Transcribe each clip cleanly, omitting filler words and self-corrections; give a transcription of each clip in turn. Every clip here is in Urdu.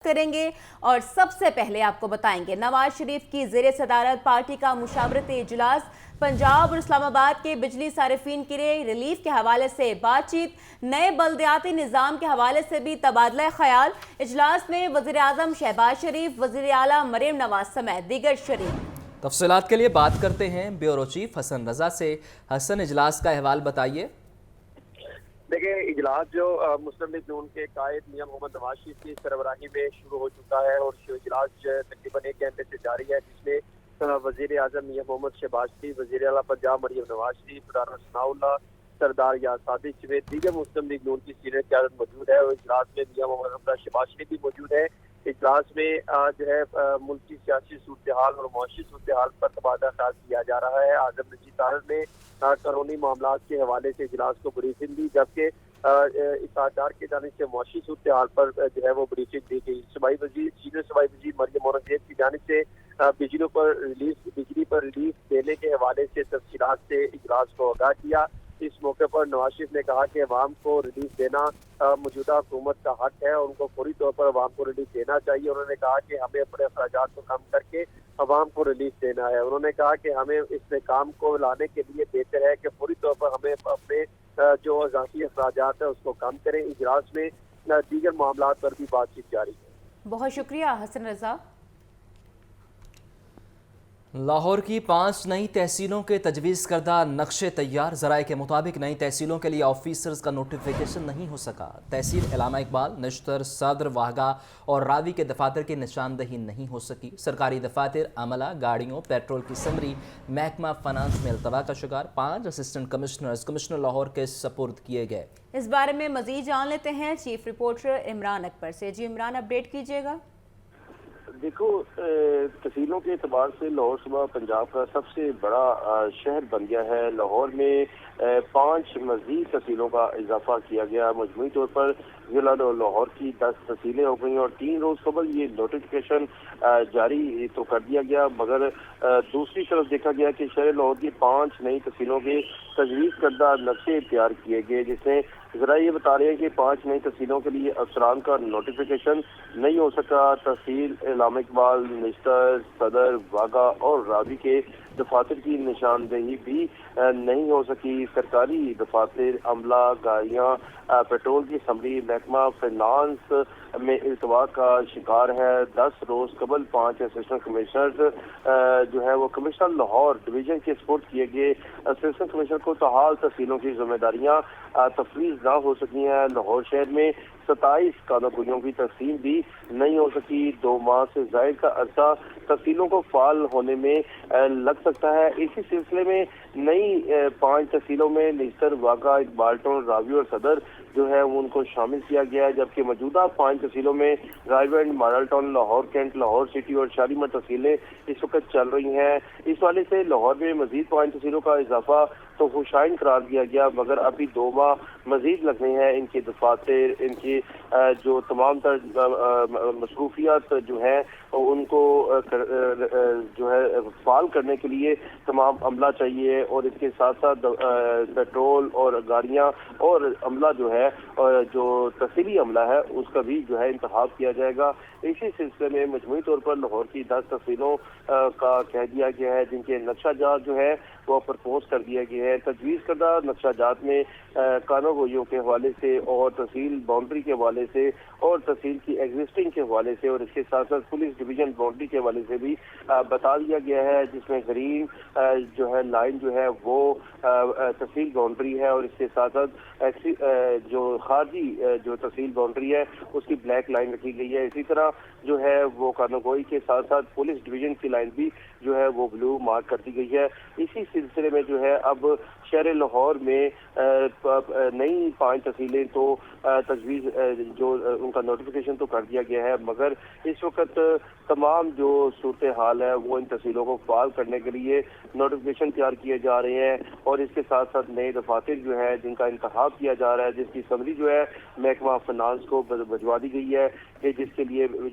کریں گے اور سب سے پہلے آپ کو بتائیں گے نواز شریف کی زیر صدارت پارٹی کا مشاورتی اجلاس، پنجاب اور اسلام آباد کے بجلی صارفین کے لیے ریلیف کے حوالے سے بات چیت، نئے بلدیاتی نظام کے حوالے سے بھی تبادلہ خیال۔ اجلاس میں وزیر اعظم شہباز شریف، وزیر اعلیٰ مریم نواز سمیت دیگر شریک۔ تفصیلات کے لیے بات کرتے ہیں بیورو چیف حسن رضا سے۔ حسن، اجلاس کا احوال بتائیے۔ دیکھیں، اجلاس جو مسلم لیگ نون کے قائد میاں محمد نواز شریف کی سربراہی میں شروع ہو چکا ہے اور اجلاس تقریباً 1 گھنٹے سے جاری ہے، جس میں وزیر اعظم میاں محمد شہباز شریف، وزیر اعلیٰ پنجاب مریم نواز شریف، رانا ثناء اللہ، سردار یاز صادق سمیت دیگر مسلم لیگ نون کی سینئر قیادت موجود ہے اور اجلاس میں میاں محمد شہباز شریف بھی موجود ہے۔ اجلاس میں جو ہے ملکی سیاسی صورتحال اور معاشی صورتحال پر تبادلہ خیال کیا جا رہا ہے۔ اعظم نجی طارق نے قانونی معاملات کے حوالے سے اجلاس کو بریفنگ دی، جبکہ اطاعتدار کی جانب سے معاشی صورتحال پر جو ہے وہ بریفنگ دی گئی۔ سینئر صوبائی وزیر مریم اورنگزیب کی جانب سے بجلی پر ریلیف دینے کے حوالے سے تفصیلات سے اجلاس کو آگاہ کیا۔ اس موقع پر نواز شریف نے کہا کہ عوام کو ریلیف دینا موجودہ حکومت کا حق ہے اور ان کو فوری طور پر عوام کو ریلیف دینا چاہیے۔ انہوں نے کہا کہ ہمیں اپنے اخراجات کو کم کر کے عوام کو ریلیف دینا ہے۔ انہوں نے کہا کہ ہمیں اس میں کام کو لانے کے لیے بہتر ہے کہ فوری طور پر ہمیں اپنے جو اضافی اخراجات ہیں اس کو کم کریں۔ اجلاس میں دیگر معاملات پر بھی بات چیت جاری ہے۔ بہت شکریہ حسن رضا۔ لاہور کی 5 نئی تحصیلوں کے تجویز کردہ نقشے تیار، ذرائع کے مطابق نئی تحصیلوں کے لیے آفیسرز کا نوٹیفیکیشن نہیں ہو سکا۔ تحصیل علامہ اقبال، نشتر، صدر، واہگہ اور راوی کے دفاتر کی نشاندہی نہیں ہو سکی۔ سرکاری دفاتر، عملہ، گاڑیوں، پیٹرول کی سمری محکمہ فنانس میں التوا کا شکار۔ 5 اسسٹنٹ کمشنرز کمشنر لاہور کے سپرد کیے گئے۔ اس بارے میں مزید جان لیتے ہیں چیف رپورٹر عمران اکبر سے۔ جی عمران، اپڈیٹ کیجیے گا۔ دیکھو، تحصیلوں کے اعتبار سے لاہور صوبہ پنجاب کا سب سے بڑا شہر بن گیا ہے۔ لاہور میں 5 مزید تحصیلوں کا اضافہ کیا گیا۔ مجموعی طور پر ضلع لاہور کی 10 تحصیلیں ہو گئیں اور 3 روز قبل یہ نوٹیفیکیشن جاری تو کر دیا گیا، مگر دوسری طرف دیکھا گیا کہ شہر لاہور کی 5 نئی تحصیلوں کے تجویز کردہ نقشے تیار کیے گئے، جس میں ذرائع یہ بتا رہے ہیں کہ 5 نئی تحصیلوں کے لیے افسران کا نوٹیفیکیشن نہیں ہو سکا۔ تحصیل علامہ اقبال، نشتر، صدر، واہگہ اور راوی کے دفاتر کی نشاندہی بھی نہیں ہو سکی۔ سرکاری دفاتر، عملہ، گاڑیاں، پیٹرول کی سمری محکمہ فنانس میں التوا کا شکار ہے۔ 10 روز قبل 5 اسسٹنٹ کمشنرز جو ہے وہ کمشنر لاہور ڈویژن کے سپرد کیے گئے۔ اسسٹنٹ کمشنر کو تاحال تحصیلوں کی ذمہ داریاں تفویض نہ ہو سکی ہیں۔ لاہور شہر میں 27 کانوں کی تقسیم بھی نہیں ہو سکی۔ 2 ماہ سے زائد کا عرصہ تحصیلوں کو فعال ہونے میں لگ سکتا ہے۔ اسی سلسلے میں نئی 5 تحصیلوں میں نشتر، واہگہ، اقبال ٹاؤن، راوی اور صدر جو ہے وہ ان کو شامل کیا گیا ہے، جبکہ موجودہ 5 تحصیلوں میں Raiwind, model town, Lahore cantt, Lahore city اور شالیمار تحصیلیں اس وقت چل رہی ہیں۔ اس والے سے لاہور میں مزید 5 تحصیلوں کا اضافہ تو خوشائن قرار دیا گیا، مگر ابھی 2 ماہ مزید لگنے ہیں ان کے دفاتر، ان کی جو تمام تر مصروفیات جو ہیں ان کو جو ہے فعال کرنے کے لیے تمام عملہ چاہیے، اور اس کے ساتھ ساتھ پیٹرول اور گاڑیاں اور عملہ جو ہے جو تحصیلی عملہ ہے اس کا بھی جو ہے انتخاب کیا جائے گا۔ اسی سلسلے میں مجموعی طور پر لاہور کی 10 تحصیلوں کا کہہ دیا گیا ہے، جن کے نقشہ جات جو ہے وہ پرپوز کر دیا گیا ہے۔ تجویز کردہ نقشہ جات میں کانوں گوئیوں کے حوالے سے اور تحصیل باؤنڈری کے حوالے سے اور تحصیل کی ایگزسٹنگ کے حوالے سے اور اس کے ساتھ ساتھ پولیس ڈویژن باؤنڈری کے حوالے سے بھی بتا دیا گیا ہے، جس میں گرین جو ہے لائن جو ہے وہ تحصیل باؤنڈری ہے اور اس کے ساتھ ساتھ جو خارجی جو تحصیل باؤنڈری ہے اس کی بلیک لائن رکھی گئی ہے۔ اسی طرح جو ہے وہ کانوں گوئی کے ساتھ ساتھ پولیس ڈویژن کی لائن بھی جو ہے وہ بلو مارک کر دی گئی ہے۔ اسی سلسلے میں جو ہے اب شہر لاہور میں نئی 5 تحصیلیں تو تجویز جو ان کا نوٹیفیکیشن تو کر دیا گیا ہے، مگر اس وقت تمام جو صورتحال ہے وہ ان تحصیلوں کو فعال کرنے کے لیے نوٹیفیکیشن تیار کیے جا رہے ہیں، اور اس کے ساتھ ساتھ نئے دفاتر جو ہے جن کا انتخاب کیا جا رہا ہے، جس کی سمری جو ہے محکمہ فنانس کو بھجوا دی گئی ہے کہ جس کے لیے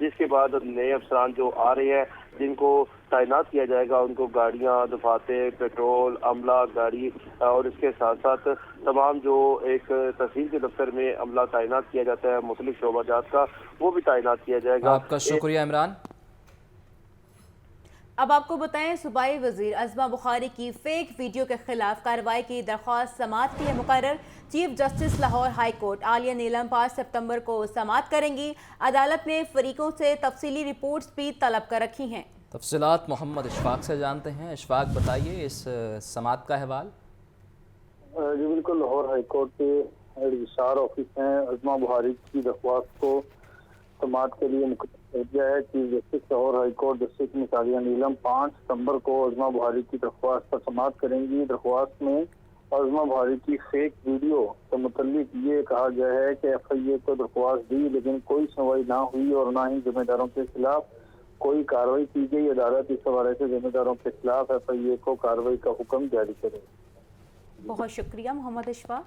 جس کے بعد نئے افسران جو آ رہے ہیں جن کو تعینات کیا جائے گا، ان کو گاڑیاں، دفاتر، پیٹرول، عملہ، گاڑی اور اس کے ساتھ ساتھ تمام جو ایک تحصیل کے دفتر میں عملہ تعینات کیا جاتا ہے مختلف شعبہ جات کا، وہ بھی تعینات کیا جائے گا۔ آپ کا شکریہ عمران۔ اب آپ کو بتائیں، صوبائی وزیر عظمہ بخاری کی فیک ویڈیو کے خلاف کارروائی کی درخواست سماعت کے لیے مقرر۔ Chief justice Lahore high court Aliya Neelam 5 سپتمبر کو سماعت کریں گی۔ عدالت نے فریقوں سے تفصیلی رپورٹس بھی طلب کر رکھی ہیں۔ تفصیلات محمد اشفاق سے جانتے ہیں۔ اشفاق بتائیے اس سماعت کا احوال۔ جی بالکل، لاہور ہائی کورٹ کے رجسٹرار آفس ہیں عظمہ بخاری کی درخواست کو سماعت کے لیے مقرر کر دیا ہے۔ Chief justice Lahore high court justice miss Aliya Neelam 5 ستمبر کو عظمہ بخاری کی درخواست پر سماعت کریں گی۔ درخواست میں عظمہ بخاری کی فیک ویڈیو سے متعلق یہ کہا گیا ہے کہ ایف آئی اے کو درخواست دی لیکن کوئی سنوائی نہ ہوئی اور نہ ہی ذمہ داروں کے خلاف کوئی کارروائی کی گئی۔ عدالت اس حوالے سے ذمہ داروں کے خلاف ایف آئی اے کو کارروائی کا حکم جاری کرے۔ بہت شکریہ محمد اشفاق۔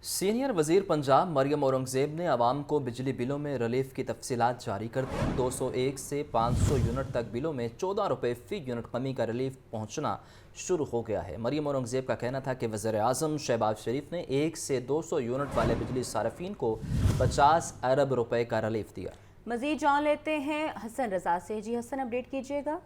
سینئر وزیر پنجاب مریم اورنگزیب نے عوام کو بجلی بلوں میں ریلیف کی تفصیلات جاری کر دی۔ 201 سے 500 یونٹ تک بلوں میں 14 روپے فی یونٹ کمی کا ریلیف پہنچنا شروع ہو گیا ہے۔ مریم اورنگزیب کا کہنا تھا کہ وزیر اعظم شہباز شریف نے 1 سے 200 یونٹ والے بجلی صارفین کو 50 ارب روپے کا ریلیف دیا۔ مزید جان لیتے ہیں حسن رضا سے۔ جی حسن، اپڈیٹ کیجیے گا۔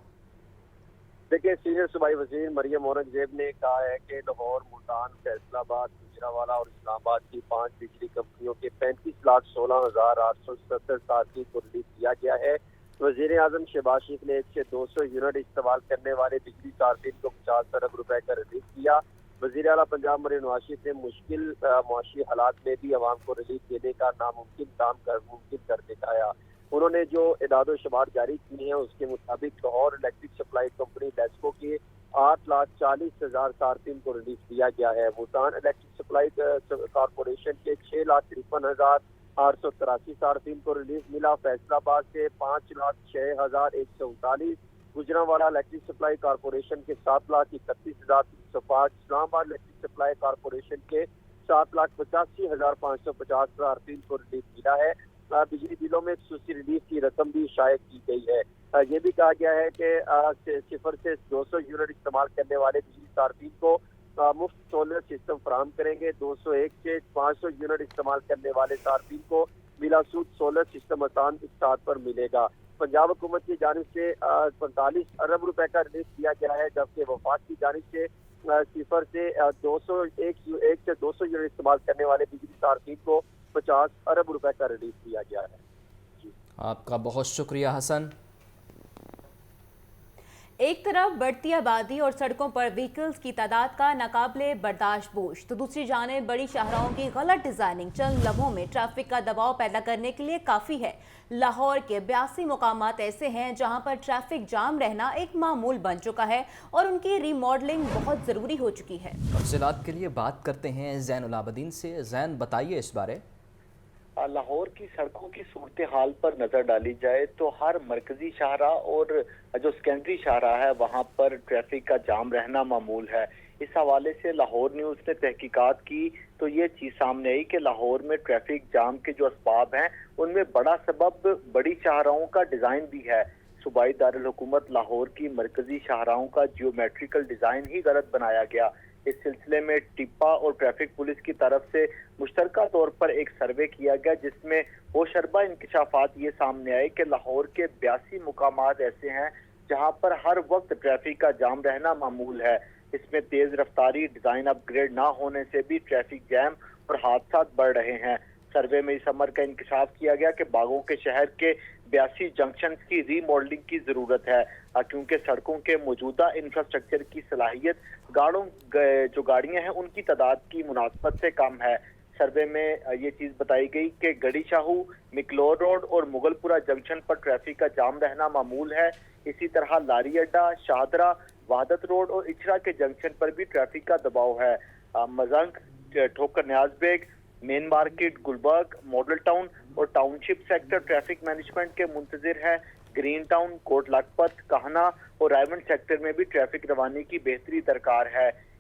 دیکھیں، سینئر صوبائی وزیر مریم اورنگزیب نے کہا ہے کہ لاہور، ملتان، فیصل آباد، گجرانوالہ اور اسلام آباد کی 5 بجلی کمپنیوں کے 35,16,870 صارفین کو ریلیف دیا گیا ہے۔ وزیر اعظم شہباز شریف نے 1 سے 200 یونٹ استعمال کرنے والے بجلی صارفین کو 50 ارب روپے کا ریلیف دیا۔ وزیر اعلیٰ پنجاب مریم نواز شریف نے مشکل معاشی حالات میں بھی عوام کو ریلیف دینے کا ناممکن کام ممکن کر دکھایا۔ انہوں نے جو اعداد و شمار جاری کی ہیں اس کے مطابق Lahore electric supply company LESCO کے 8,40,000 صارفین کو ریلیف دیا گیا ہے۔ ملتان الیکٹرک سپلائی کارپوریشن کے 6,53,883 صارفین کو ریلیف ملا۔ فیصل آباد سے 5,06,139، گجرانوالہ الیکٹرک سپلائی کارپوریشن کے 7,31,305، اسلام آباد الیکٹرک سپلائی کارپوریشن کے 7,85,550 صارفین کو ریلیف ملا ہے۔ بجلی بلوں میں خصوصی ریلیف کی رقم بھی شائع کی گئی ہے۔ یہ بھی کہا گیا ہے کہ 0 سے 200 یونٹ استعمال کرنے والے بجلی صارفین کو مفت سولر سسٹم فراہم کریں گے۔ 201 سے 500 یونٹ استعمال کرنے والے صارفین کو بلا سود سولر سسٹم آسان اقساط پر ملے گا۔ پنجاب حکومت کی جانب سے 45 ارب روپے کا ریلیف دیا گیا ہے، جبکہ وفاق کی جانب سے 0 سے 200 یونٹ استعمال کرنے والے بجلی صارفین کو 50 ارب روپے کا ریلیف دیا گیا ہے۔ آپ کا بہت شکریہ حسن۔ ایک طرف بڑھتی آبادی اور سڑکوں پر وہیکلز کی تعداد کا ناقابل برداشت بوجھ، تو دوسری جانب بڑی شاہراہوں کی غلط ڈیزائننگ چند لمحوں میں ٹریفک کا دباؤ پیدا کرنے کے لیے کافی ہے۔ لاہور کے 82 مقامات ایسے ہیں جہاں پر ٹریفک جام رہنا ایک معمول بن چکا ہے اور ان کی ری ماڈلنگ بہت ضروری ہو چکی ہے۔ تفصیلات کے لیے بات کرتے ہیں زین العابدین سے۔ زین، بتائیے اس بارے۔ لاہور کی سڑکوں کی صورتحال پر نظر ڈالی جائے تو ہر مرکزی شاہراہ اور جو سیکنڈری شاہراہ ہے وہاں پر ٹریفک کا جام رہنا معمول ہے۔ اس حوالے سے لاہور نیوز نے تحقیقات کی تو یہ چیز سامنے آئی کہ لاہور میں ٹریفک جام کے جو اسباب ہیں ان میں بڑا سبب بڑی شاہراہوں کا ڈیزائن بھی ہے۔ صوبائی دارالحکومت لاہور کی مرکزی شاہراہوں کا جیومیٹریکل ڈیزائن ہی غلط بنایا گیا۔ اس سلسلے میں ٹپا اور ٹریفک پولیس کی طرف سے مشترکہ طور پر ایک سروے کیا گیا جس میں ہوشربا انکشافات یہ سامنے آئے کہ لاہور کے 82 مقامات ایسے ہیں جہاں پر ہر وقت ٹریفک کا جام رہنا معمول ہے۔ اس میں تیز رفتاری ڈیزائن اپ گریڈ نہ ہونے سے بھی ٹریفک جام اور حادثات بڑھ رہے ہیں۔ سروے میں اس امر کا انکشاف کیا گیا کہ باغوں کے شہر کے 82 جنکشنز کی ری ماڈلنگ کی ضرورت ہے کیونکہ سڑکوں کے موجودہ انفراسٹرکچر کی صلاحیت جو گاڑیاں ہیں ان کی تعداد کی مناسبت سے کم ہے۔ سروے میں یہ چیز بتائی گئی کہ گڑی شاہو، مکلور روڈ اور مغل پورہ جنکشن پر ٹریفک کا جام رہنا معمول ہے۔ اسی طرح لاری اڈا، شاہدرہ، وحدت روڈ اور اچرا کے جنکشن پر بھی ٹریفک کا دباؤ ہے۔ Mozang, Thokar Niaz Baig, main market, Gulberg, model town اور township sector traffic management کے منتظر ہے۔ گرین ٹاؤن، کوٹ لکھپت، کہنا اور رائمنڈ سیکٹر میں بھی ٹریفک روانی کی بہتری درکار ہے۔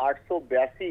882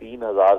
3000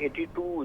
82